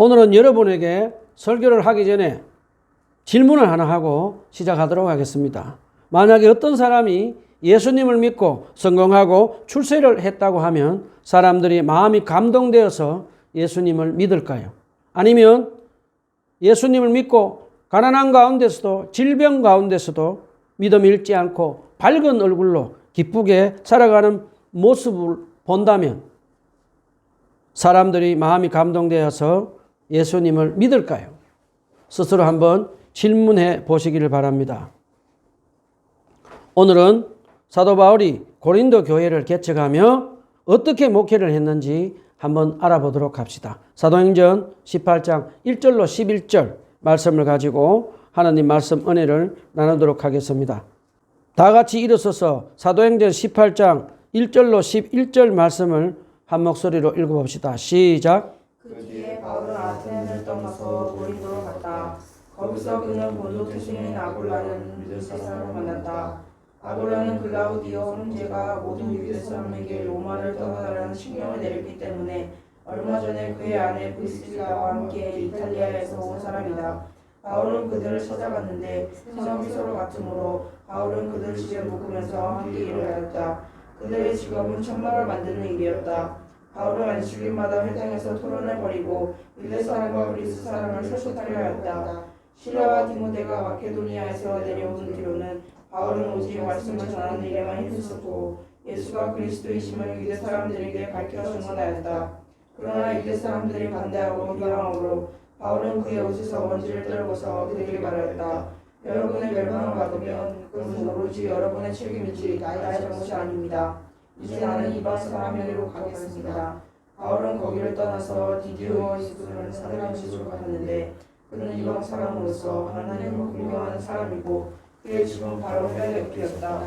오늘은 여러분에게 설교를 하기 전에 질문을 하나 하고 시작하도록 하겠습니다. 만약에 어떤 사람이 예수님을 믿고 성공하고 출세를 했다고 하면 사람들이 마음이 감동되어서 예수님을 믿을까요? 아니면 예수님을 믿고 가난한 가운데서도 질병 가운데서도 믿음 잃지 않고 밝은 얼굴로 기쁘게 살아가는 모습을 본다면 사람들이 마음이 감동되어서 예수님을 믿을까요? 스스로 한번 질문해 보시기를 바랍니다. 오늘은 사도 바울이 고린도 교회를 개척하며 어떻게 목회를 했는지 한번 알아보도록 합시다. 사도행전 18장 1절로 11절 말씀을 가지고 하나님 말씀 은혜를 나누도록 하겠습니다. 다 같이 일어서서 사도행전 18장 1절로 11절 말씀을 한 목소리로 읽어봅시다. 시작. 그 뒤에 바울은 아테네를 떠나서 고린도로 갔다. 거기서 그는 본도 교수인 아굴라는 믿을 사람을 만났다. 아굴라는 글라우디오 형제가 모든 유대 사람에게 로마를 떠나라는 칙령을 내렸기 때문에 얼마 전에 그의 아내 브리스길라와 함께 이탈리아에서 온 사람이다. 바울은 그들을 찾아갔는데 성이 서로 같으므로 바울은 그들 집에 묵으면서 함께 일을 하였다. 그들의 직업은 천막을 만드는 일이었다. 바울은 안식일마다 회당에서 토론을 벌이고 유대 사람과 그리스 사람을 설득하려 하였다. 실라와 디모데가 마케도니아에서 내려온 뒤로는 바울은 오직 말씀을 전하는 일에만 힘썼고 예수가 그리스도이심을 유대 사람들에게 밝혀 증언하였다. 그러나 유대 사람들이 반대하고 비방함으로 바울은 그의 옷에서 먼지를 떨고서 그들에게 말하였다. 여러분의 멸망을 받으면 그것은 오로지 여러분의 책임이지 나의 잘못이 아닙니다. 이제 나는 이방 사람에게로 가겠습니다. 바울은 거기를 떠나서 디디오와 시도는 사대강시로 갔는데 그는 이방 사람으로서 하나님을 공경하는 사람이고 그의 집은 바로 헬의 옆이었다.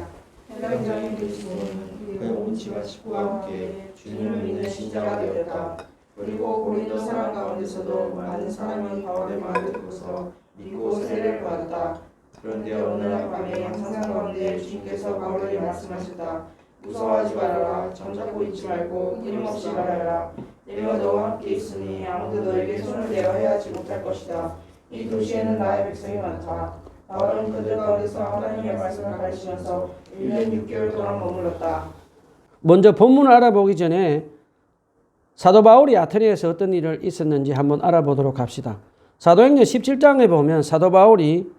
헬라인장인 그 집은 그의 온 집과 식구와 함께 주님을 믿는 신자가 되었다. 그리고 고린도 사람 가운데서도 많은 사람이 바울의 말을 듣고서 믿고 세례를 받았다. 그런데 어느 날 밤에 항상 가운데 주님께서 바울에게 말씀하셨다. 무서워하지 말아라. 잠자코 있지 말고 끊임없이 말하라. 내가 너와 함께 있으니 아무도 너에게 손을 내어 해하지 못할 것이다. 이 도시에는 나의 백성이 많다. 바울은 그들 가운데서 하나님의 말씀을 가르치면서 1년 6개월 동안 머물렀다. 먼저 본문을 알아보기 전에 사도 바울이 아테네에서 어떤 일을 있었는지 한번 알아보도록 합시다. 사도행전 17장에 보면 사도 바울이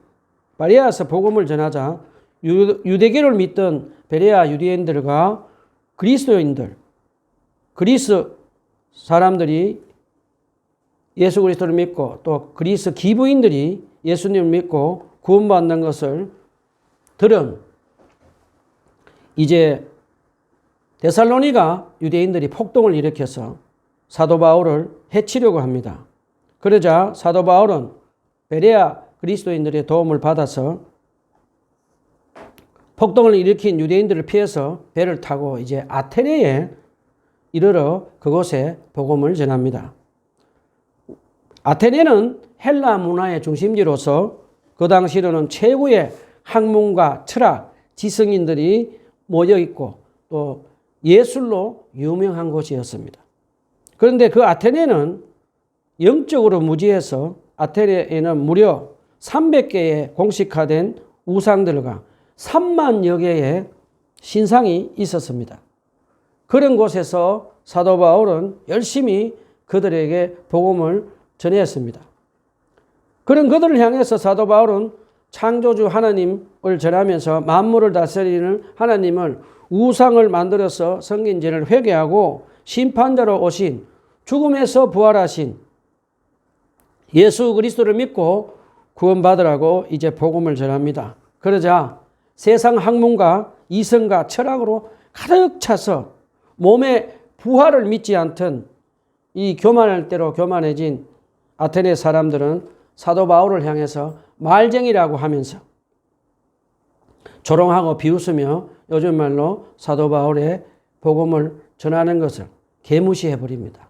베레아에서 복음을 전하자 유대교를 믿던 베레아 유대인들과 그리스도인들, 그리스 사람들이 예수 그리스도를 믿고 또 그리스 기부인들이 예수님을 믿고 구원받는 것을 들은 이제 데살로니가 유대인들이 폭동을 일으켜서 사도 바울을 해치려고 합니다. 그러자 사도 바울은 베레아 그리스도인들의 도움을 받아서 폭동을 일으킨 유대인들을 피해서 배를 타고 이제 아테네에 이르러 그곳에 복음을 전합니다. 아테네는 헬라 문화의 중심지로서 그 당시로는 최고의 학문가, 철학, 지성인들이 모여 있고 또 예술로 유명한 곳이었습니다. 그런데 그 아테네는 영적으로 무지해서 아테네에는 무려 300개의 공식화된 우상들과 3만여 개의 신상이 있었습니다. 그런 곳에서 사도 바울은 열심히 그들에게 복음을 전했습니다. 그런 그들을 향해서 사도 바울은 창조주 하나님을 전하면서 만물을 다스리는 하나님을 우상을 만들어서 섬긴 죄를 회개하고 심판자로 오신 죽음에서 부활하신 예수 그리스도를 믿고 구원받으라고 이제 복음을 전합니다. 그러자 세상 학문과 이성과 철학으로 가득 차서 몸에 부활을 믿지 않던 이 교만할 대로 교만해진 아테네 사람들은 사도 바울을 향해서 말쟁이라고 하면서 조롱하고 비웃으며 요즘 말로 사도 바울의 복음을 전하는 것을 개무시해 버립니다.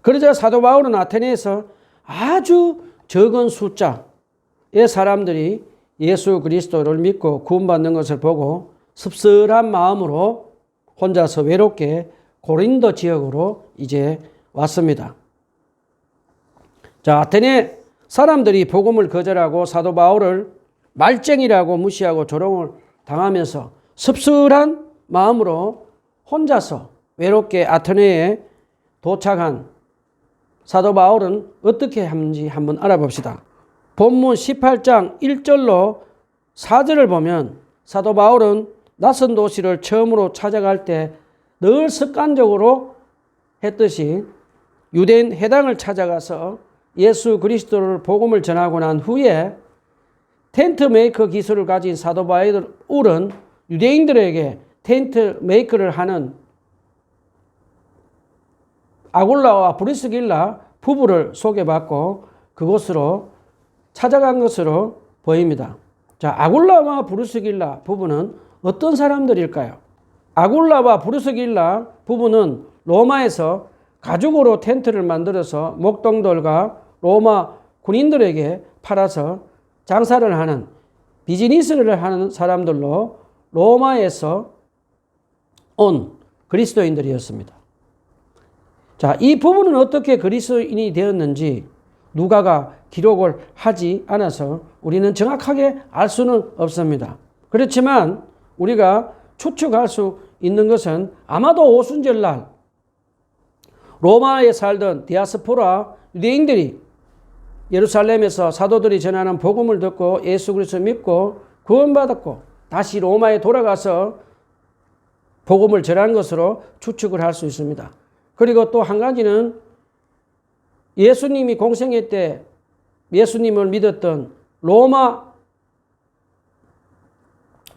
그러자 사도 바울은 아테네에서 아주 적은 숫자의 사람들이 예수 그리스도를 믿고 구원받는 것을 보고 씁쓸한 마음으로 혼자서 외롭게 고린도 지역으로 이제 왔습니다. 자, 아테네 사람들이 복음을 거절하고 사도 바울을 말쟁이라고 무시하고 조롱을 당하면서 씁쓸한 마음으로 혼자서 외롭게 아테네에 도착한 사도 바울은 어떻게 하는지 한번 알아봅시다. 본문 18장 1절로 4절을 보면 사도 바울은 낯선 도시를 처음으로 찾아갈 때 늘 습관적으로 했듯이 유대인 회당을 찾아가서 예수 그리스도를 복음을 전하고 난 후에 텐트 메이커 기술을 가진 사도 바울은 유대인들에게 텐트 메이커를 하는 아굴라와 브리스길라 부부를 소개받고 그곳으로 찾아간 것으로 보입니다. 자, 아굴라와 브리스길라 부부는 어떤 사람들일까요? 아굴라와 브리스길라 부부는 로마에서 가죽으로 텐트를 만들어서 목동들과 로마 군인들에게 팔아서 장사를 하는 비즈니스를 하는 사람들로 로마에서 온 그리스도인들이었습니다. 자, 이 부부는 어떻게 그리스도인이 되었는지 누가가 기록을 하지 않아서 우리는 정확하게 알 수는 없습니다. 그렇지만 우리가 추측할 수 있는 것은 아마도 오순절날 로마에 살던 디아스포라 유대인들이 예루살렘에서 사도들이 전하는 복음을 듣고 예수 그리스도 믿고 구원받았고 다시 로마에 돌아가서 복음을 전한 것으로 추측을 할 수 있습니다. 그리고 또 한 가지는 예수님이 공생애 때 예수님을 믿었던 로마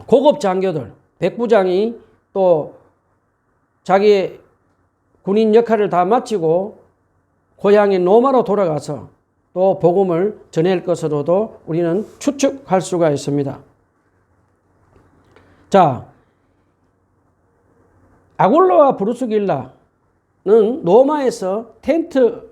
고급 장교들, 백부장이 또 자기의 군인 역할을 다 마치고 고향인 로마로 돌아가서 또 복음을 전할 것으로도 우리는 추측할 수가 있습니다. 자, 아굴라와 브리스길라는 로마에서 텐트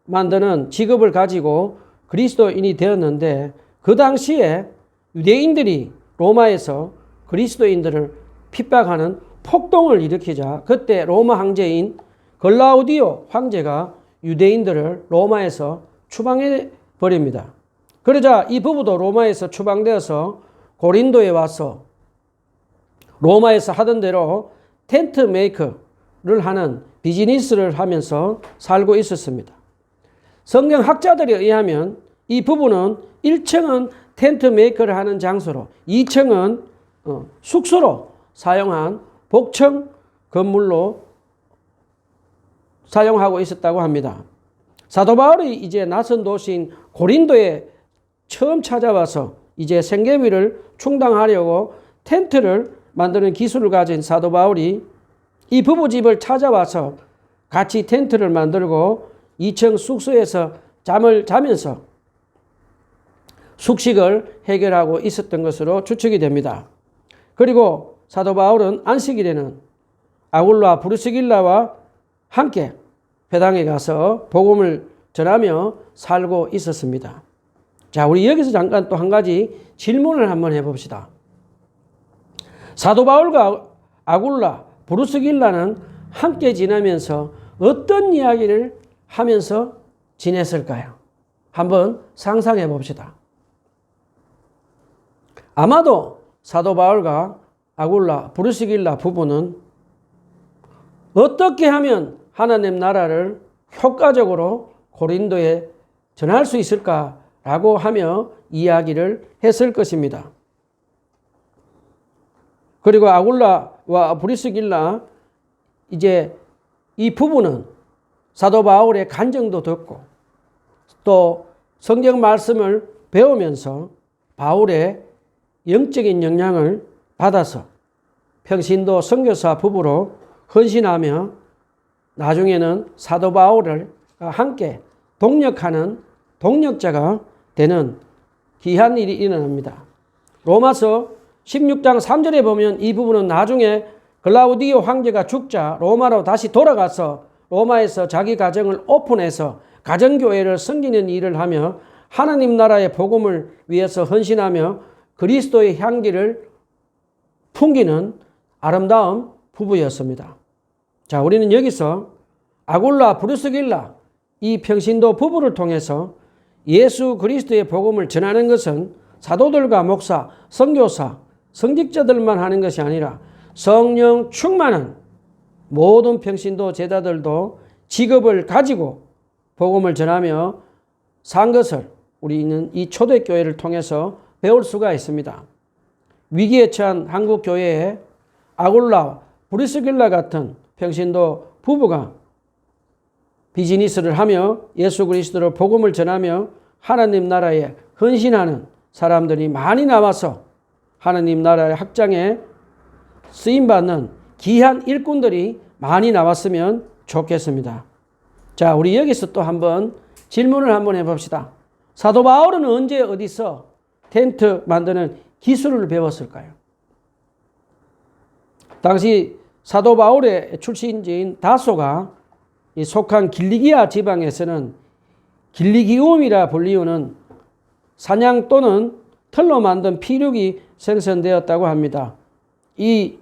만드는 직업을 가지고 그리스도인이 되었는데 그 당시에 유대인들이 로마에서 그리스도인들을 핍박하는 폭동을 일으키자 그때 로마 황제인 글라우디오 황제가 유대인들을 로마에서 추방해 버립니다. 그러자 이 부부도 로마에서 추방되어서 고린도에 와서 로마에서 하던 대로 텐트 메이커를 하는 비즈니스를 하면서 살고 있었습니다. 성경 학자들에 의하면 이 부부는 1층은 텐트 메이커를 하는 장소로 2층은 숙소로 사용한 복층 건물로 사용하고 있었다고 합니다. 사도 바울이 이제 낯선 도시인 고린도에 처음 찾아와서 이제 생계비를 충당하려고 텐트를 만드는 기술을 가진 사도 바울이 이 부부 집을 찾아와서 같이 텐트를 만들고 2층 숙소에서 잠을 자면서 숙식을 해결하고 있었던 것으로 추측이 됩니다. 그리고 사도 바울은 안식일에는 아굴라 브리스길라와 함께 회당에 가서 복음을 전하며 살고 있었습니다. 자, 우리 여기서 잠깐 또 한 가지 질문을 한번 해봅시다. 사도 바울과 아굴라, 브리스길라는 함께 지내면서 어떤 이야기를 하면서 지냈을까요? 한번 상상해 봅시다. 아마도 사도 바울과 아굴라, 브리스길라 부부는 어떻게 하면 하나님 나라를 효과적으로 고린도에 전할 수 있을까라고 하며 이야기를 했을 것입니다. 그리고 아굴라와 브리스길라 이제 이 부부는 사도 바울의 간증도 듣고 또 성경 말씀을 배우면서 바울의 영적인 영향을 받아서 평신도 선교사 부부로 헌신하며 나중에는 사도 바울을 함께 동력하는 동력자가 되는 귀한 일이 일어납니다. 로마서 16장 3절에 보면 이 부분은 나중에 글라우디오 황제가 죽자 로마로 다시 돌아가서 로마에서 자기 가정을 오픈해서 가정교회를 섬기는 일을 하며 하나님 나라의 복음을 위해서 헌신하며 그리스도의 향기를 풍기는 아름다운 부부였습니다. 자, 우리는 여기서 아굴라, 브리스길라 이 평신도 부부를 통해서 예수 그리스도의 복음을 전하는 것은 사도들과 목사, 선교사, 성직자들만 하는 것이 아니라 성령 충만한 모든 평신도 제자들도 직업을 가지고 복음을 전하며 산 것을 우리는 이 초대교회를 통해서 배울 수가 있습니다. 위기에 처한 한국교회에 아굴라, 브리스길라 같은 평신도 부부가 비즈니스를 하며 예수 그리스도로 복음을 전하며 하나님 나라에 헌신하는 사람들이 많이 나와서 하나님 나라의 확장에 쓰임받는 귀한 일꾼들이 많이 나왔으면 좋겠습니다. 자, 우리 여기서 또 한번 질문을 한번 해봅시다. 사도 바울은 언제 어디서 텐트 만드는 기술을 배웠을까요? 당시 사도 바울의 출신지인 다소가 속한 길리기아 지방에서는 길리기움이라 불리우는 사냥 또는 털로 만든 피륙이 생성되었다고 합니다. 이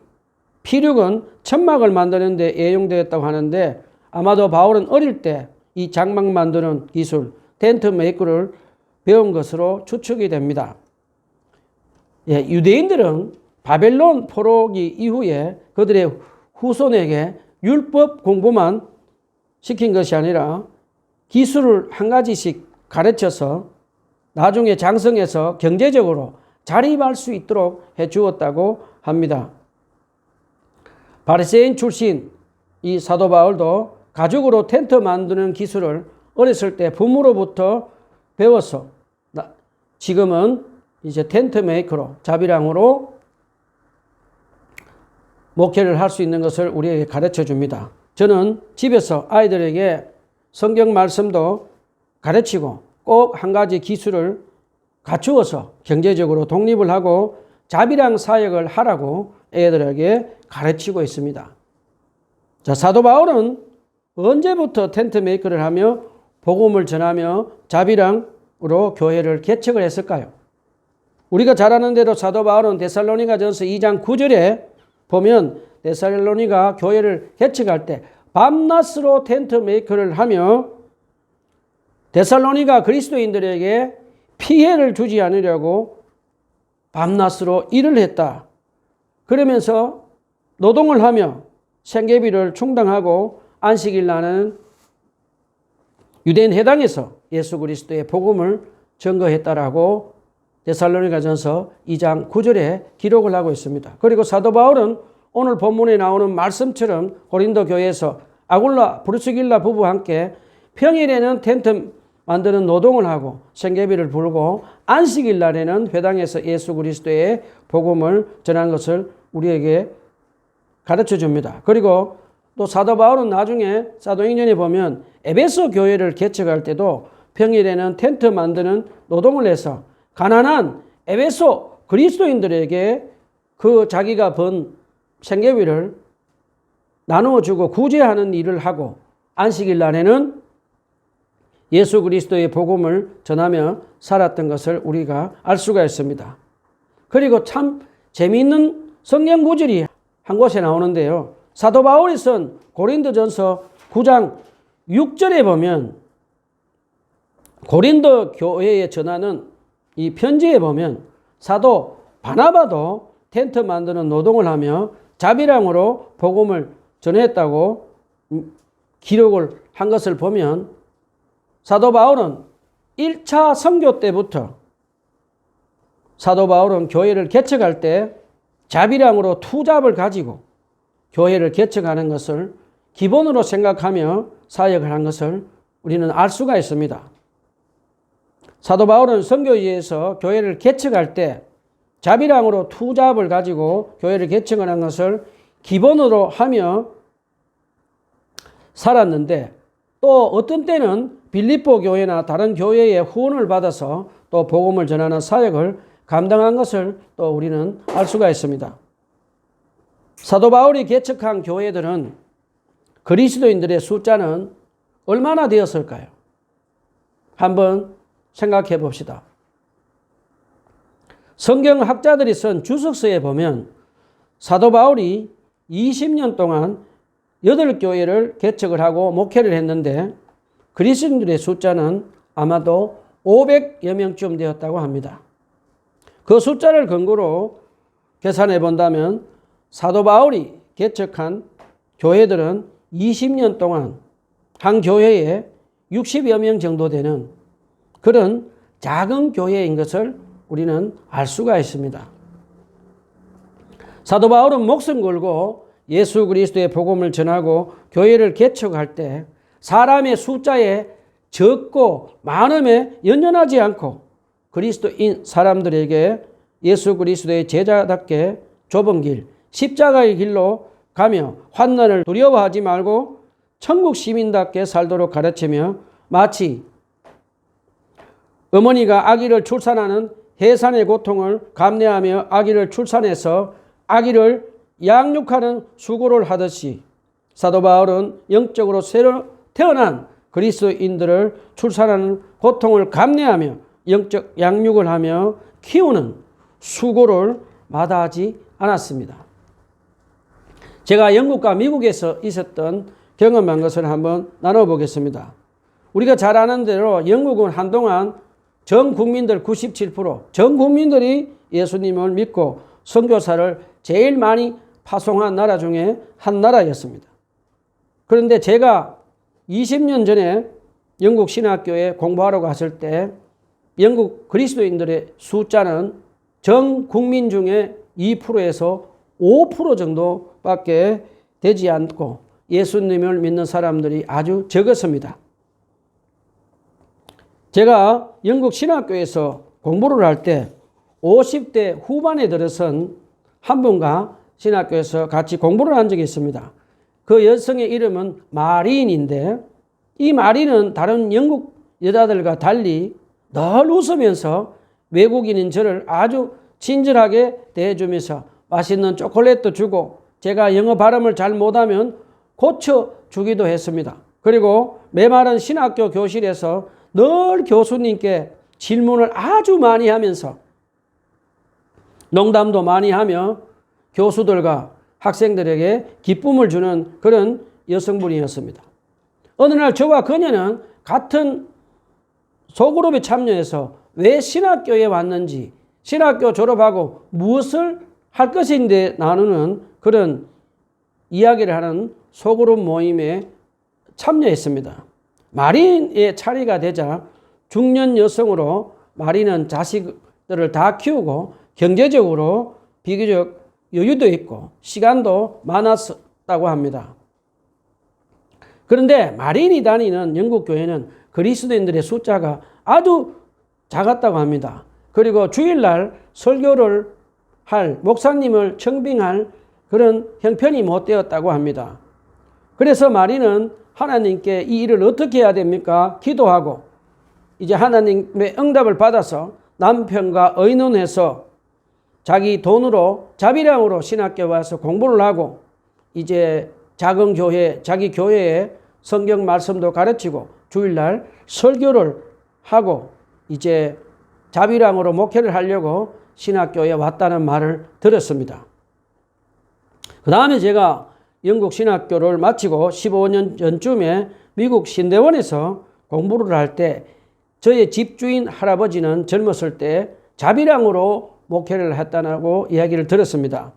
피륙은 천막을 만드는 데 애용되었다고 하는데 아마도 바울은 어릴 때 이 장막 만드는 기술, 텐트 메이커를 배운 것으로 추측이 됩니다. 예, 유대인들은 바벨론 포로기 이후에 그들의 후손에게 율법 공부만 시킨 것이 아니라 기술을 한 가지씩 가르쳐서 나중에 장성해서 경제적으로 자립할 수 있도록 해 주었다고 합니다. 바리새인 출신 이 사도 바울도 가죽으로 텐트 만드는 기술을 어렸을 때 부모로부터 배워서 지금은 이제 텐트 메이커로 자비랑으로 목회를 할 수 있는 것을 우리에게 가르쳐 줍니다. 저는 집에서 아이들에게 성경 말씀도 가르치고 꼭 한 가지 기술을 갖추어서 경제적으로 독립을 하고 자비랑 사역을 하라고 애들에게 가르치고 있습니다. 자, 사도 바울은 언제부터 텐트 메이커를 하며 복음을 전하며 자비랑으로 교회를 개척을 했을까요? 우리가 잘 아는 대로 사도 바울은 데살로니가전서 2장 9절에 보면 데살로니가 교회를 개척할 때 밤낮으로 텐트 메이커를 하며 데살로니가 그리스도인들에게 피해를 주지 않으려고 밤낮으로 일을 했다. 그러면서 노동을 하며 생계비를 충당하고 안식일 나는 유대인 회당에서 예수 그리스도의 복음을 전거했다라고 데살로니가전서 2장 9절에 기록을 하고 있습니다. 그리고 사도 바울은 오늘 본문에 나오는 말씀처럼 고린도 교회에서 아굴라, 브리스길라 부부와 함께 평일에는 텐트 만드는 노동을 하고 생계비를 불고 안식일 날에는 회당에서 예수 그리스도의 복음을 전한 것을 우리에게 가르쳐 줍니다. 그리고 또 사도 바울은 나중에 사도행전에 보면 에베소 교회를 개척할 때도 평일에는 텐트 만드는 노동을 해서 가난한 에베소 그리스도인들에게 그 자기가 번 생계비를 나누어 주고 구제하는 일을 하고 안식일 날에는 예수 그리스도의 복음을 전하며 살았던 것을 우리가 알 수가 있습니다. 그리고 참 재미있는 성경 구절이 한 곳에 나오는데요. 사도 바울이 쓴 고린도전서 9장 6절에 보면 고린도 교회에 전하는 이 편지에 보면 사도 바나바도 텐트 만드는 노동을 하며 자비랑으로 복음을 전했다고 기록을 한 것을 보면 사도 바울은 1차 선교 때부터 사도 바울은 교회를 개척할 때 자비랑으로 투잡을 가지고 교회를 개척하는 것을 기본으로 생각하며 사역을 한 것을 우리는 알 수가 있습니다. 사도 바울은 선교지에서 교회를 개척할 때 자비랑으로 투잡을 가지고 교회를 개척을 한 것을 기본으로 하며 살았는데 또 어떤 때는 빌립보 교회나 다른 교회의 후원을 받아서 또 복음을 전하는 사역을 감당한 것을 또 우리는 알 수가 있습니다. 사도 바울이 개척한 교회들은 그리스도인들의 숫자는 얼마나 되었을까요? 한번 생각해 봅시다. 성경학자들이 쓴 주석서에 보면 사도 바울이 20년 동안 8교회를 개척을 하고 목회를 했는데 그리스도인들의 숫자는 아마도 500여 명쯤 되었다고 합니다. 그 숫자를 근거로 계산해 본다면 사도 바울이 개척한 교회들은 20년 동안 한 교회에 60여 명 정도 되는 그런 작은 교회인 것을 우리는 알 수가 있습니다. 사도 바울은 목숨 걸고 예수 그리스도의 복음을 전하고 교회를 개척할 때 사람의 숫자에 적고 많음에 연연하지 않고 그리스도인 사람들에게 예수 그리스도의 제자답게 좁은 길, 십자가의 길로 가며 환난을 두려워하지 말고 천국 시민답게 살도록 가르치며 마치 어머니가 아기를 출산하는 해산의 고통을 감내하며 아기를 출산해서 아기를 양육하는 수고를 하듯이 사도 바울은 영적으로 새로 태어난 그리스도인들을 출산하는 고통을 감내하며 영적 양육을 하며 키우는 수고를 마다하지 않았습니다. 제가 영국과 미국에서 있었던 경험한 것을 한번 나눠보겠습니다. 우리가 잘 아는 대로 영국은 한동안 전 국민들 97%, 전 국민들이 예수님을 믿고 선교사를 제일 많이 파송한 나라 중에 한 나라였습니다. 그런데 제가 20년 전에 영국 신학교에 공부하러 갔을 때 영국 그리스도인들의 숫자는 전 국민 중에 2%에서 5% 정도밖에 되지 않고 예수님을 믿는 사람들이 아주 적었습니다. 제가 영국 신학교에서 공부를 할 때 50대 후반에 들어선 한 분과 신학교에서 같이 공부를 한 적이 있습니다. 그 여성의 이름은 마린인데 이 마린은 다른 영국 여자들과 달리 늘 웃으면서 외국인인 저를 아주 친절하게 대해주면서 맛있는 초콜릿도 주고 제가 영어 발음을 잘 못하면 고쳐주기도 했습니다. 그리고 메마른 신학교 교실에서 늘 교수님께 질문을 아주 많이 하면서 농담도 많이 하며 교수들과 학생들에게 기쁨을 주는 그런 여성분이었습니다. 어느 날 저와 그녀는 같은 소그룹에 참여해서 왜 신학교에 왔는지, 신학교 졸업하고 무엇을 할 것인데 나누는 그런 이야기를 하는 소그룹 모임에 참여했습니다. 마린의 차례가 되자 중년 여성으로 마린은 자식들을 다 키우고 경제적으로 비교적 여유도 있고 시간도 많았다고 합니다. 그런데 마린이 다니는 영국 교회는 그리스도인들의 숫자가 아주 작았다고 합니다. 그리고 주일날 설교를 할 목사님을 청빙할 그런 형편이 못 되었다고 합니다. 그래서 마린은 하나님께 이 일을 어떻게 해야 됩니까? 기도하고 이제 하나님의 응답을 받아서 남편과 의논해서 자기 돈으로 자비량으로 신학교 와서 공부를 하고 이제 작은 교회, 자기 교회에 성경 말씀도 가르치고 주일날 설교를 하고 이제 자비량으로 목회를 하려고 신학교에 왔다는 말을 들었습니다. 그 다음에 제가 영국 신학교를 마치고 15년 전쯤에 미국 신대원에서 공부를 할 때 저의 집주인 할아버지는 젊었을 때 자비량으로 목회를 했다고 이야기를 들었습니다.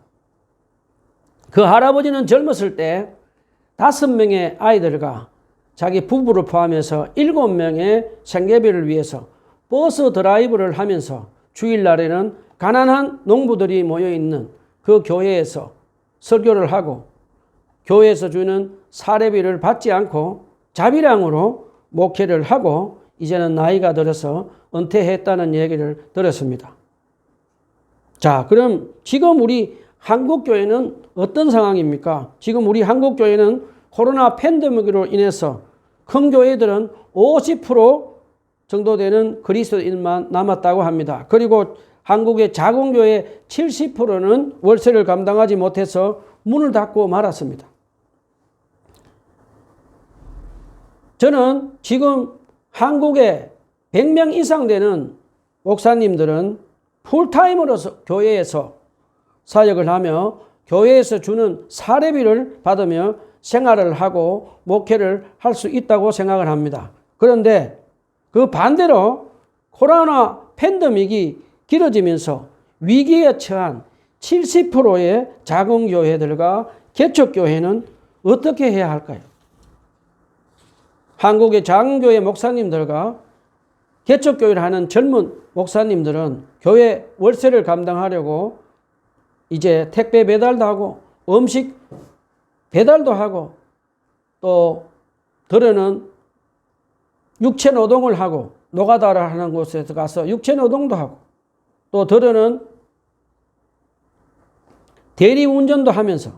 그 할아버지는 젊었을 때 5명의 아이들과 자기 부부를 포함해서 7명의 생계비를 위해서 버스 드라이브를 하면서 주일날에는 가난한 농부들이 모여있는 그 교회에서 설교를 하고 교회에서 주는 사례비를 받지 않고 자비량으로 목회를 하고 이제는 나이가 들어서 은퇴했다는 얘기를 들었습니다. 자, 그럼 지금 우리 한국교회는 어떤 상황입니까? 지금 우리 한국교회는 코로나 팬데믹으로 인해서 큰 교회들은 50% 정도 되는 그리스도인만 남았다고 합니다. 그리고 한국의 작은 교회 70%는 월세를 감당하지 못해서 문을 닫고 말았습니다. 저는 지금 한국에 100명 이상 되는 목사님들은 풀타임으로서 교회에서 사역을 하며 교회에서 주는 사례비를 받으며 생활을 하고 목회를 할 수 있다고 생각을 합니다. 그런데 그 반대로 코로나 팬데믹이 길어지면서 위기에 처한 70%의 작은 교회들과 개척교회는 어떻게 해야 할까요? 한국의 작은 교회 목사님들과 개척교회를 하는 젊은 목사님들은 교회 월세를 감당하려고 이제 택배 배달도 하고 음식 배달도 하고 또 들어는 육체 노동을 하고 노가다를 하는 곳에서 가서 육체 노동도 하고 또 들어는 대리 운전도 하면서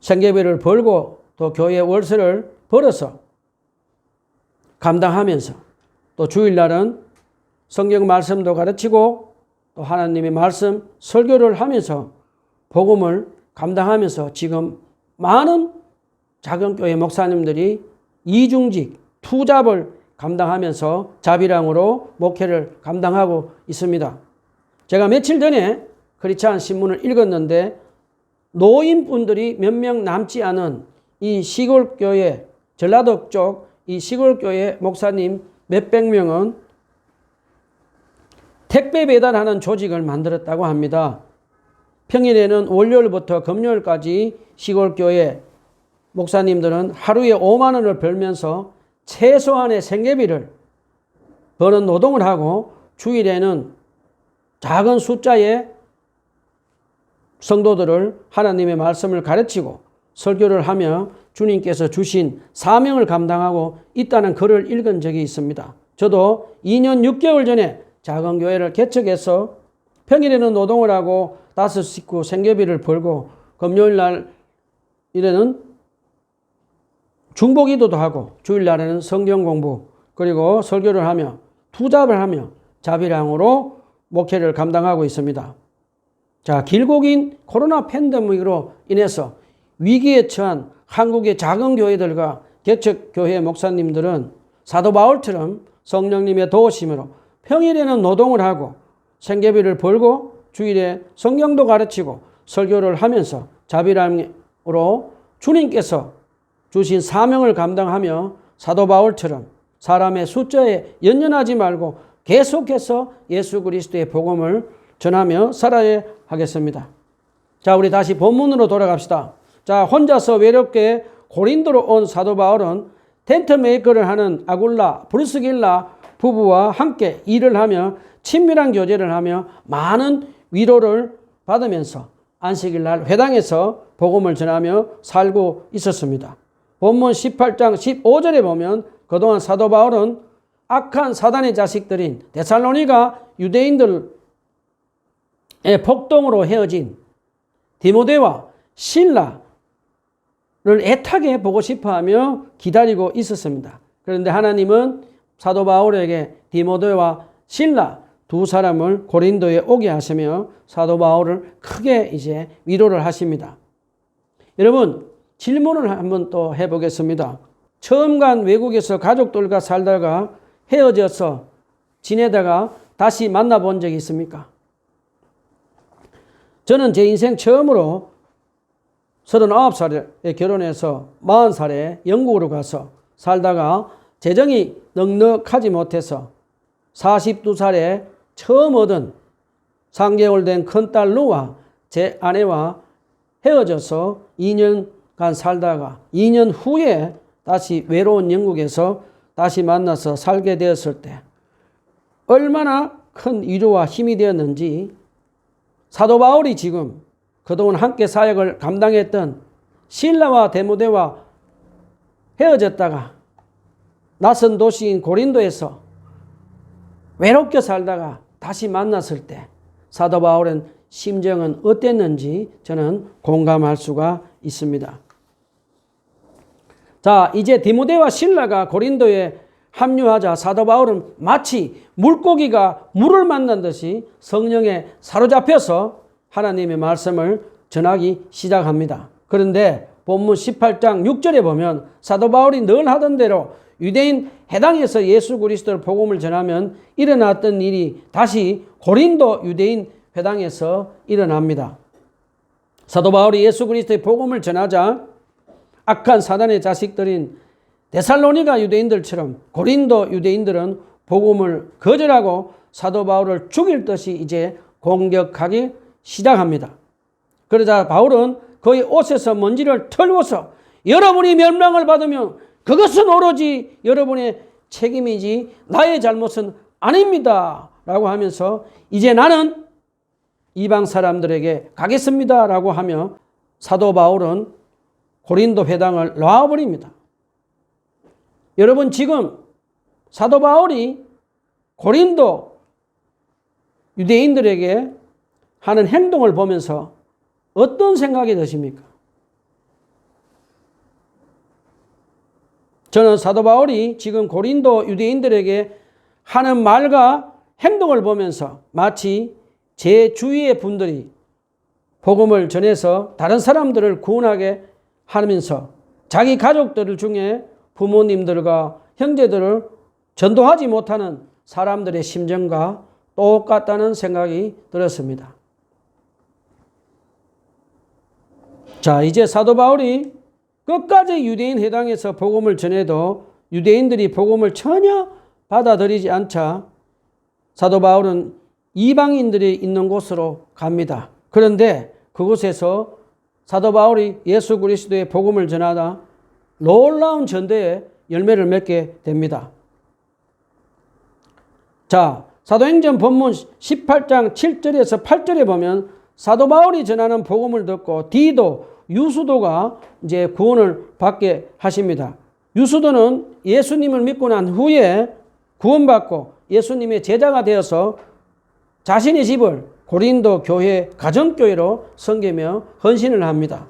생계비를 벌고 또 교회 월세를 벌어서 감당하면서 또 주일날은 성경 말씀도 가르치고 또 하나님의 말씀 설교를 하면서 복음을 감당하면서 지금 많은 작은 교회 목사님들이 이중직, 투잡을 감당하면서 자비랑으로 목회를 감당하고 있습니다. 제가 며칠 전에 크리스찬 신문을 읽었는데 노인분들이 몇 명 남지 않은 이 시골교회, 전라도 쪽 이 시골교회 목사님 몇백 명은 택배 배달하는 조직을 만들었다고 합니다. 평일에는 월요일부터 금요일까지 시골교회 목사님들은 하루에 5만 원을 벌면서 최소한의 생계비를 버는 노동을 하고 주일에는 작은 숫자의 성도들을 하나님의 말씀을 가르치고 설교를 하며 주님께서 주신 사명을 감당하고 있다는 글을 읽은 적이 있습니다. 저도 2년 6개월 전에 작은 교회를 개척해서 평일에는 노동을 하고 5 식구 생계비를 벌고 금요일 날에는 중보기도도 하고 주일날에는 성경 공부 그리고 설교를 하며 투잡을 하며 자비랑으로 목회를 감당하고 있습니다. 자, 길고 긴 코로나 팬데믹으로 인해서 위기에 처한 한국의 작은 교회들과 개척교회 목사님들은 사도 바울처럼 성령님의 도우심으로 평일에는 노동을 하고 생계비를 벌고 주일에 성경도 가르치고 설교를 하면서 자비랑으로 주님께서 주신 사명을 감당하며 사도 바울처럼 사람의 숫자에 연연하지 말고 계속해서 예수 그리스도의 복음을 전하며 살아야 하겠습니다. 자, 우리 다시 본문으로 돌아갑시다. 자, 혼자서 외롭게 고린도로 온 사도 바울은 텐트 메이커를 하는 아굴라, 브리스길라 부부와 함께 일을 하며 친밀한 교제를 하며 많은 위로를 받으면서 안식일 날 회당에서 복음을 전하며 살고 있었습니다. 본문 18장 15절에 보면 그동안 사도 바울은 악한 사단의 자식들인 데살로니가 유대인들의 폭동으로 헤어진 디모데와 실라를 애타게 보고 싶어하며 기다리고 있었습니다. 그런데 하나님은 사도 바울에게 디모데와 실라 두 사람을 고린도에 오게 하시며 사도 바울을 크게 이제 위로를 하십니다. 여러분, 질문을 한번 또 해보겠습니다. 처음 간 외국에서 가족들과 살다가 헤어져서 지내다가 다시 만나본 적이 있습니까? 저는 제 인생 처음으로 39살에 결혼해서 40살에 영국으로 가서 살다가 재정이 넉넉하지 못해서 42살에 처음 얻은 3개월 된 큰딸 루와 제 아내와 헤어져서 2년간 살다가 2년 후에 다시 외로운 영국에서 다시 만나서 살게 되었을 때 얼마나 큰 위로와 힘이 되었는지 사도 바울이 지금 그동안 함께 사역을 감당했던 실라와 디모데와 헤어졌다가 낯선 도시인 고린도에서 외롭게 살다가 다시 만났을 때 사도 바울은 심정은 어땠는지 저는 공감할 수가 있습니다. 자, 이제 디모데와 실라가 고린도에 합류하자 사도 바울은 마치 물고기가 물을 만난 듯이 성령에 사로잡혀서 하나님의 말씀을 전하기 시작합니다. 그런데 본문 18장 6절에 보면 사도 바울이 늘 하던 대로 유대인 해당에서 예수 그리스도의 복음을 전하면 일어났던 일이 다시 고린도 유대인 회당에서 일어납니다. 사도 바울이 예수 그리스도의 복음을 전하자 악한 사단의 자식들인 데살로니가 유대인들처럼 고린도 유대인들은 복음을 거절하고 사도 바울을 죽일 듯이 이제 공격하기 시작합니다. 그러자 바울은 그의 옷에서 먼지를 털고서 여러분이 멸망을 받으면 그것은 오로지 여러분의 책임이지 나의 잘못은 아닙니다 라고 하면서 이제 나는 이방 사람들에게 가겠습니다 라고 하며 사도 바울은 고린도 회당을 놔버립니다. 여러분, 지금 사도 바울이 고린도 유대인들에게 하는 행동을 보면서 어떤 생각이 드십니까? 저는 사도 바울이 지금 고린도 유대인들에게 하는 말과 행동을 보면서 마치 제 주위의 분들이 복음을 전해서 다른 사람들을 구원하게 하면서 자기 가족들 중에 부모님들과 형제들을 전도하지 못하는 사람들의 심정과 똑같다는 생각이 들었습니다. 자, 이제 사도 바울이 끝까지 유대인 회당에서 복음을 전해도 유대인들이 복음을 전혀 받아들이지 않자 사도 바울은 이방인들이 있는 곳으로 갑니다. 그런데 그곳에서 사도 바울이 예수 그리스도의 복음을 전하다 놀라운 전도의 열매를 맺게 됩니다. 자, 사도행전 본문 18장 7절에서 8절에 보면 사도 바울이 전하는 복음을 듣고 디도, 유수도가 이제 구원을 받게 하십니다. 유수도는 예수님을 믿고 난 후에 구원받고 예수님의 제자가 되어서 자신의 집을 고린도 교회 가정교회로 섬기며 헌신을 합니다.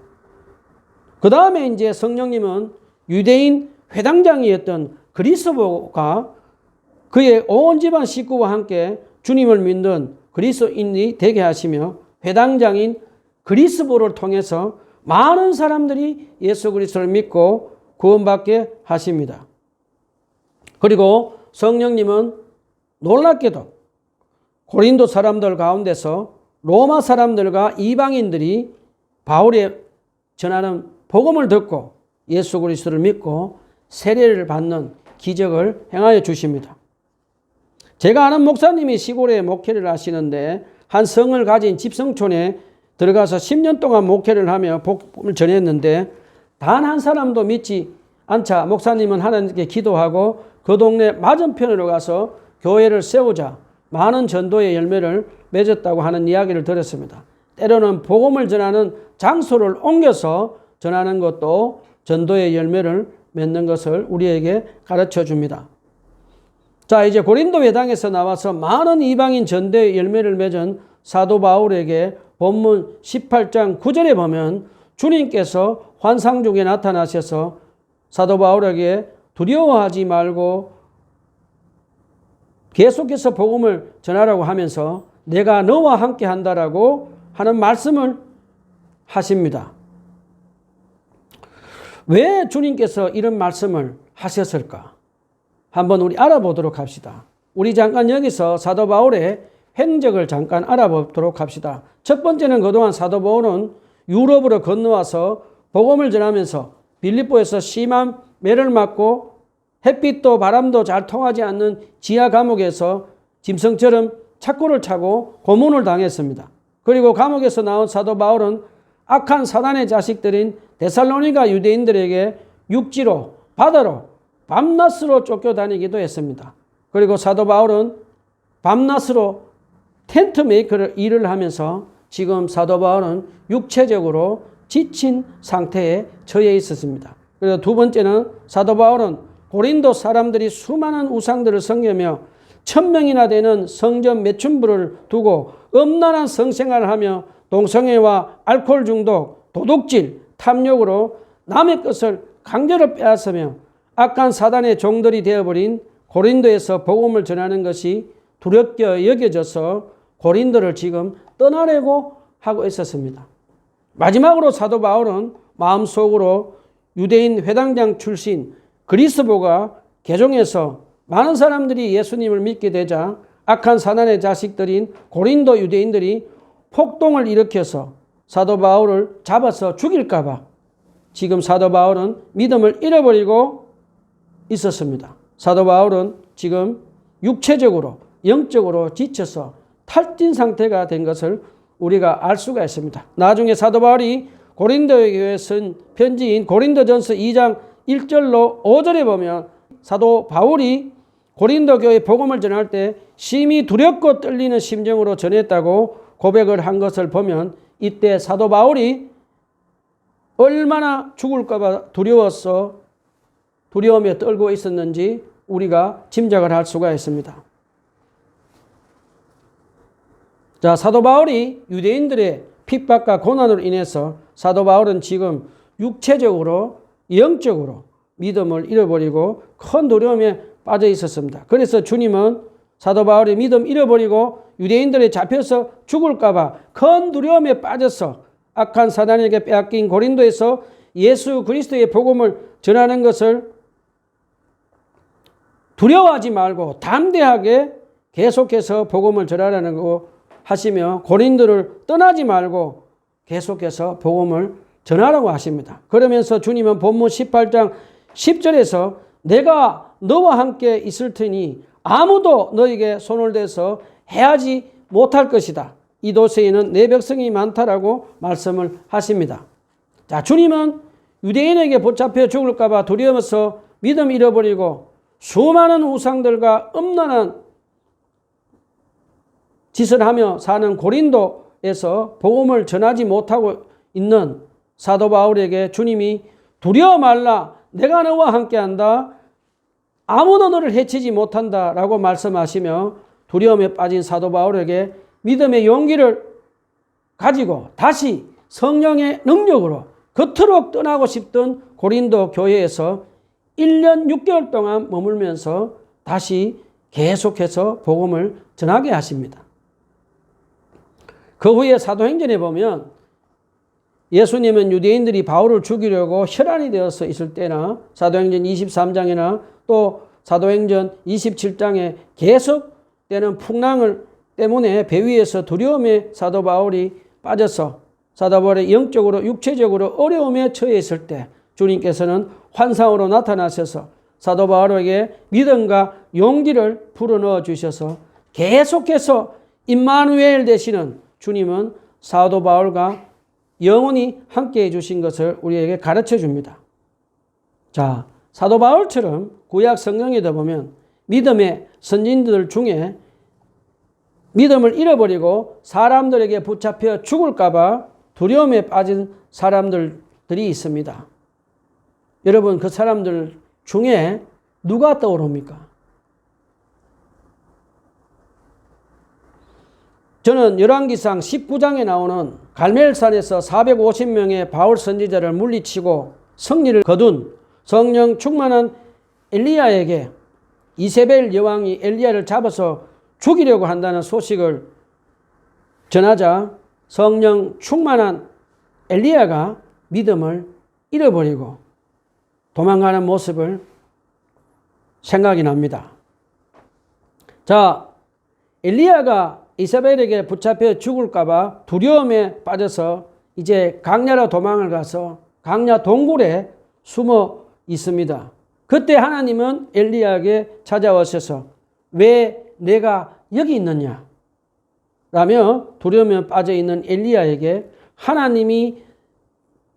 그 다음에 이제 성령님은 유대인 회당장이었던 그리스도가 그의 온 집안 식구와 함께 주님을 믿는 그리스도인이 되게 하시며 회당장인 그리스도를 통해서 많은 사람들이 예수 그리스도를 믿고 구원받게 하십니다. 그리고 성령님은 놀랍게도 고린도 사람들 가운데서 로마 사람들과 이방인들이 바울의 전하는 복음을 듣고 예수 그리스도를 믿고 세례를 받는 기적을 행하여 주십니다. 제가 아는 목사님이 시골에 목회를 하시는데 한 성을 가진 집성촌에 들어가서 10년 동안 목회를 하며 복음을 전했는데 단 한 사람도 믿지 않자 목사님은 하나님께 기도하고 그 동네 맞은편으로 가서 교회를 세우자 많은 전도의 열매를 맺었다고 하는 이야기를 들었습니다. 때로는 복음을 전하는 장소를 옮겨서 전하는 것도 전도의 열매를 맺는 것을 우리에게 가르쳐 줍니다. 자, 이제 고린도 회당에서 나와서 많은 이방인 전도의 열매를 맺은 사도 바울에게 본문 18장 9절에 보면 주님께서 환상 중에 나타나셔서 사도 바울에게 두려워하지 말고 계속해서 복음을 전하라고 하면서 내가 너와 함께 한다라고 하는 말씀을 하십니다. 왜 주님께서 이런 말씀을 하셨을까? 한번 우리 알아보도록 합시다. 우리 잠깐 여기서 사도 바울의 행적을 잠깐 알아보도록 합시다. 첫 번째는 그동안 사도 바울은 유럽으로 건너와서 복음을 전하면서 빌립보에서 심한 매를 맞고 햇빛도 바람도 잘 통하지 않는 지하 감옥에서 짐승처럼 착고를 차고 고문을 당했습니다. 그리고 감옥에서 나온 사도 바울은 악한 사단의 자식들인 데살로니가 유대인들에게 육지로 바다로 밤낮으로 쫓겨다니기도 했습니다. 그리고 사도 바울은 밤낮으로 텐트 메이커를 일을 하면서 지금 사도 바울은 육체적으로 지친 상태에 처해 있었습니다. 그리고 두 번째는 사도 바울은 고린도 사람들이 수많은 우상들을 섬기며 1000명이나 되는 성전 매춘부를 두고 음란한 성생활을 하며 동성애와 알코올 중독, 도둑질, 탐욕으로 남의 것을 강제로 빼앗으며 악한 사단의 종들이 되어버린 고린도에서 복음을 전하는 것이 두렵게 여겨져서 고린도를 지금 떠나려고 하고 있었습니다. 마지막으로 사도 바울은 마음속으로 유대인 회당장 출신 그리스도가 개종해서 많은 사람들이 예수님을 믿게 되자 악한 사단의 자식들인 고린도 유대인들이 폭동을 일으켜서 사도 바울을 잡아서 죽일까 봐 지금 사도 바울은 믿음을 잃어버리고 있었습니다. 사도 바울은 지금 육체적으로 영적으로 지쳐서 탈진 상태가 된 것을 우리가 알 수가 있습니다. 나중에 사도 바울이 고린도에 교회에 쓴 편지인 고린도전서 2장 1절로 5절에 보면 사도 바울이 고린도 교회 복음을 전할 때 심히 두렵고 떨리는 심정으로 전했다고 고백을 한 것을 보면 이때 사도 바울이 얼마나 죽을까 봐 두려워서 두려움에 떨고 있었는지 우리가 짐작을 할 수가 있습니다. 자, 사도 바울이 유대인들의 핍박과 고난으로 인해서 사도 바울은 지금 육체적으로 영적으로 믿음을 잃어버리고 큰 두려움에 빠져 있었습니다. 그래서 주님은 사도 바울이 믿음 잃어버리고 유대인들에 잡혀서 죽을까 봐 큰 두려움에 빠져서 악한 사단에게 빼앗긴 고린도에서 예수 그리스도의 복음을 전하는 것을 두려워하지 말고 담대하게 계속해서 복음을 전하라는 거 하시며 고린도를 떠나지 말고 계속해서 복음을 전하라고 하십니다. 그러면서 주님은 본문 18장 10절에서 내가 너와 함께 있을 테니 아무도 너에게 손을 대서 해하지 못할 것이다. 이 도시에는 내 백성이 많다라고 말씀을 하십니다. 자, 주님은 유대인에게 붙잡혀 죽을까 봐 두려워서 믿음 잃어버리고 수많은 우상들과 음란한 짓을 하며 사는 고린도에서 복음을 전하지 못하고 있는 사도 바울에게 주님이 두려워 말라 내가 너와 함께한다 아무도 너를 해치지 못한다 라고 말씀하시며 두려움에 빠진 사도 바울에게 믿음의 용기를 가지고 다시 성령의 능력으로 그토록 떠나고 싶던 고린도 교회에서 1년 6개월 동안 머물면서 다시 계속해서 복음을 전하게 하십니다. 그 후에 사도행전에 보면 예수님은 유대인들이 바울을 죽이려고 혈안이 되어서 있을 때나 사도행전 23장이나 또 사도행전 27장에 계속되는 풍랑을 때문에 배 위에서 두려움에 사도 바울이 빠져서 사도 바울이 영적으로 육체적으로 어려움에 처해 있을 때 주님께서는 환상으로 나타나셔서 사도 바울에게 믿음과 용기를 불어넣어 주셔서 계속해서 임마누엘 되시는 주님은 사도 바울과 영원히 함께해 주신 것을 우리에게 가르쳐 줍니다. 자, 사도 바울처럼 구약 성경에도 보면 믿음의 선진들 중에 믿음을 잃어버리고 사람들에게 붙잡혀 죽을까 봐 두려움에 빠진 사람들이 있습니다. 여러분, 그 사람들 중에 누가 떠오릅니까? 저는 열왕기상 19장에 나오는 갈멜산에서 450명의 바울 선지자를 물리치고 승리를 거둔 성령 충만한 엘리야에게 이세벨 여왕이 엘리야를 잡아서 죽이려고 한다는 소식을 전하자 성령 충만한 엘리야가 믿음을 잃어버리고 도망가는 모습을 생각이 납니다. 자, 엘리야가 이세벨에게 붙잡혀 죽을까 봐 두려움에 빠져서 이제 강야로 도망을 가서 강야 동굴에 숨어 있습니다. 그때 하나님은 엘리야에게 찾아오셔서 왜 내가 여기 있느냐 라며 두려움에 빠져 있는 엘리야에게 하나님이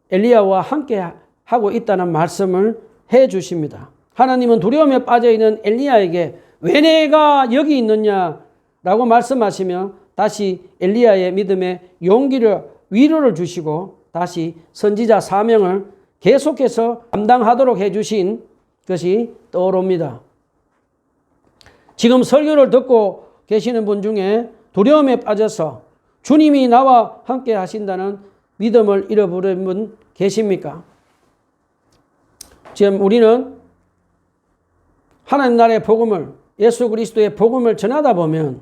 엘리야와 함께 하고 있다는 말씀을 해 주십니다. 하나님은 두려움에 빠져 있는 엘리야에게 왜 내가 여기 있느냐 라고 말씀하시며 다시 엘리야의 믿음에 용기를 위로를 주시고 다시 선지자 사명을 계속해서 감당하도록 해주신 것이 떠오릅니다. 지금 설교를 듣고 계시는 분 중에 두려움에 빠져서 주님이 나와 함께 하신다는 믿음을 잃어버린 분 계십니까? 지금 우리는 하나님 나라의 복음을 예수 그리스도의 복음을 전하다 보면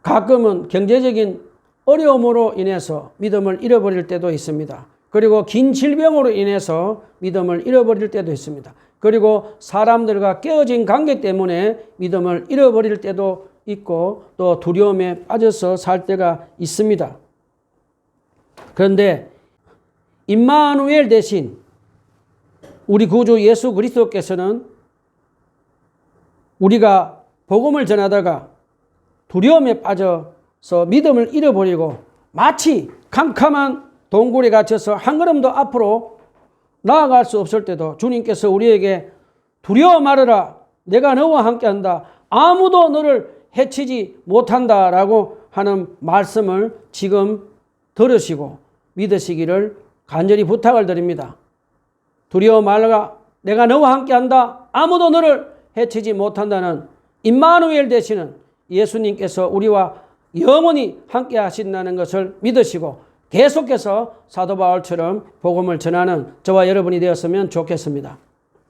가끔은 경제적인 어려움으로 인해서 믿음을 잃어버릴 때도 있습니다. 그리고 긴 질병으로 인해서 믿음을 잃어버릴 때도 있습니다. 그리고 사람들과 깨어진 관계 때문에 믿음을 잃어버릴 때도 있고 또 두려움에 빠져서 살 때가 있습니다. 그런데 임마누엘 대신 우리 구주 예수 그리스도께서는 우리가 복음을 전하다가 두려움에 빠져서 믿음을 잃어버리고 마치 캄캄한 동굴에 갇혀서 한 걸음도 앞으로 나아갈 수 없을 때도 주님께서 우리에게 두려워 말아라. 내가 너와 함께한다. 아무도 너를 해치지 못한다. 라고 하는 말씀을 지금 들으시고 믿으시기를 간절히 부탁을 드립니다. 두려워 말아라. 내가 너와 함께한다. 아무도 너를 해치지 못한다는 임마누엘 되시는 예수님께서 우리와 영원히 함께 하신다는 것을 믿으시고 계속해서 사도 바울처럼 복음을 전하는 저와 여러분이 되었으면 좋겠습니다.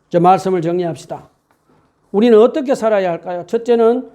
저 말씀을 정리합시다. 우리는 어떻게 살아야 할까요? 첫째는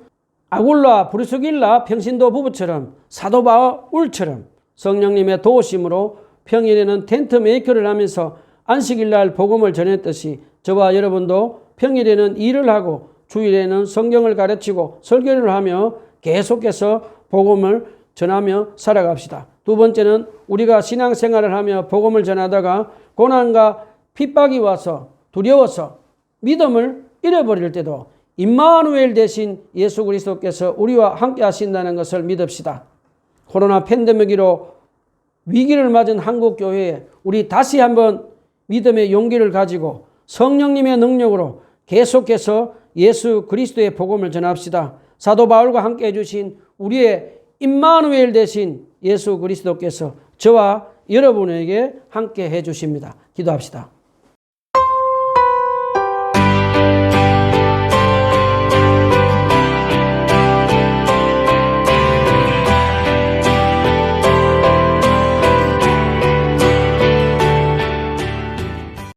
아굴라, 브리스길라, 평신도 부부처럼 사도 바울처럼 성령님의 도우심으로 평일에는 텐트 메이커를 하면서 안식일날 복음을 전했듯이 저와 여러분도 평일에는 일을 하고 주일에는 성경을 가르치고 설교를 하며 계속해서 복음을 전하며 살아갑시다. 두 번째는 우리가 신앙생활을 하며 복음을 전하다가 고난과 핍박이 와서 두려워서 믿음을 잃어버릴 때도 임마누엘 대신 예수 그리스도께서 우리와 함께 하신다는 것을 믿읍시다. 코로나 팬데믹으로 위기를 맞은 한국 교회에 우리 다시 한번 믿음의 용기를 가지고 성령님의 능력으로 계속해서 예수 그리스도의 복음을 전합시다. 사도 바울과 함께 해주신 우리의 임마누엘 대신 예수 그리스도께서 저와 여러분에게 함께 해주십니다. 기도합시다.